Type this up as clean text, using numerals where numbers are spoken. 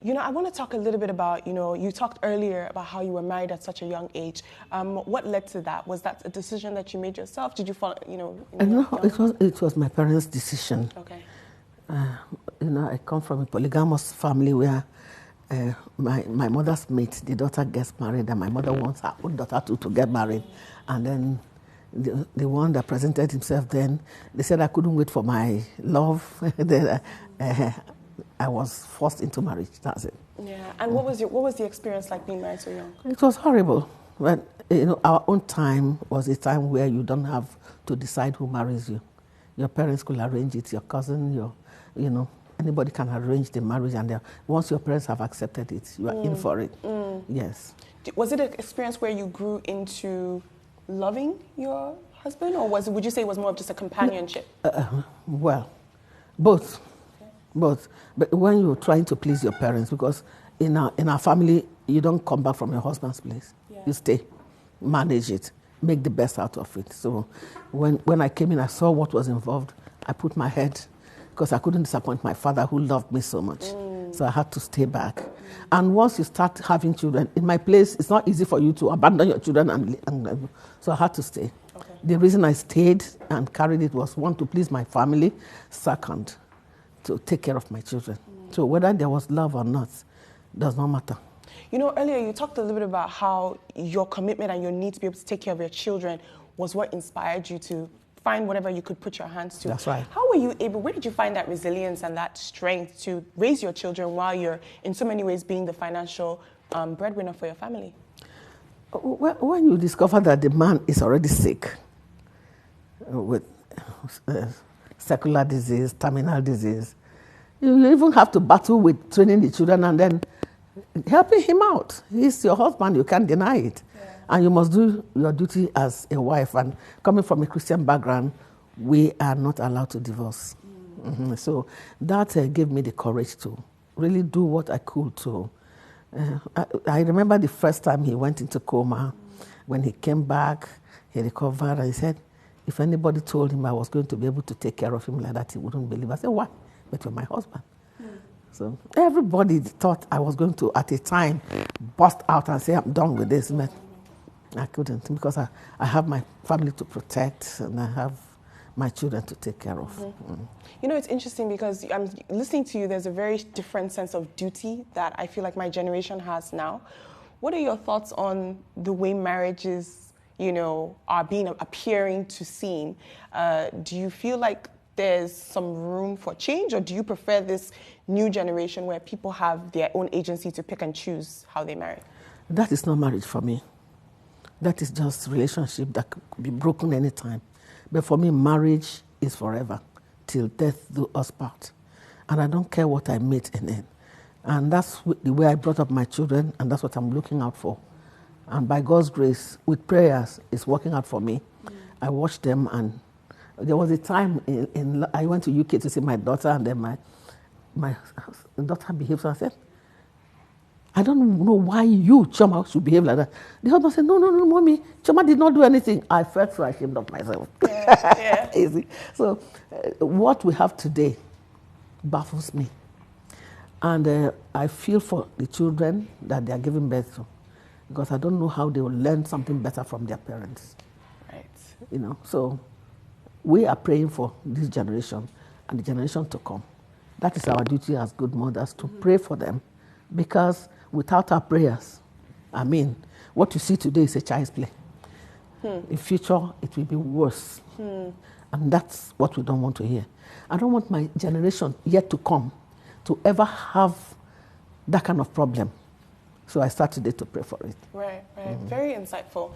You know, I want to talk a little bit about, you talked earlier about how you were married at such a young age. What led to that? Was that a decision that you made yourself? Did you follow, No, it was my parents' decision. Okay. I come from a polygamous family where my mother's mate, the daughter gets married, and my mother wants her own daughter to get married. And then the one that presented himself then, they said I couldn't wait for my love. Then, I was forced into marriage. That's it. Yeah. And what was the experience like being married so young? It was horrible. But our own time was a time where you don't have to decide who marries you. Your parents could arrange it. Your cousin, anybody can arrange the marriage, and once your parents have accepted it, you are in for it. Yes. Was it an experience where you grew into loving your husband, or would you say it was more of just a companionship? Well, both. Both. But when you're trying to please your parents, because in our family, you don't come back from your husband's place. Yeah. You stay, manage it, make the best out of it. So when I came in, I saw what was involved. I put my head, because I couldn't disappoint my father who loved me so much. So I had to stay back. And once you start having children, in my place, it's not easy for you to abandon your children. And so I had to stay. Okay. The reason I stayed and carried it was, one, to please my family, second, to take care of my children. So whether there was love or not, does not matter. Earlier you talked a little bit about how your commitment and your need to be able to take care of your children was what inspired you to find whatever you could put your hands to. That's right. How were you able, where did you find that resilience and that strength to raise your children while you're in so many ways being the financial breadwinner for your family? When you discover that the man is already sick with secular disease, terminal disease, you even have to battle with training the children and then helping him out. He's your husband, you can't deny it. Yeah. And you must do your duty as a wife. And coming from a Christian background, we are not allowed to divorce. So that gave me the courage to really do what I could to. I remember the first time he went into coma. When he came back, he recovered, and he said, if anybody told him I was going to be able to take care of him like that, he wouldn't believe. I said, why? But you're my husband. So everybody thought I was going to, at a time, bust out and say, I'm done with this. But I couldn't, because I have my family to protect, and I have my children to take care of. It's interesting because I'm listening to you, there's a very different sense of duty that I feel like my generation has now. What are your thoughts on the way marriages are appearing to seem? Do you feel like there's some room for change, or do you prefer this new generation where people have their own agency to pick and choose how they marry? That is not marriage for me. That is just relationship that could be broken anytime. But for me, marriage is forever, till death do us part. And I don't care what I meet in it. And that's the way I brought up my children, and that's what I'm looking out for. And by God's grace, with prayers, it's working out for me. I watched them, and there was a time I went to UK to see my daughter, and then my daughter behaved. So I said, I don't know why you, Choma, should behave like that. The husband said, no, mommy, Choma did not do anything. I felt so ashamed of myself. Yeah. Easy. So what we have today baffles me. And I feel for the children that they are giving birth to, because I don't know how they will learn something better from their parents. Right. So we are praying for this generation and the generation to come. That is our duty as good mothers, to pray for them, because without our prayers, what you see today is a child's play. In future, it will be worse. And that's what we don't want to hear. I don't want my generation yet to come to ever have that kind of problem. So I start today to pray for it. Right. Very insightful.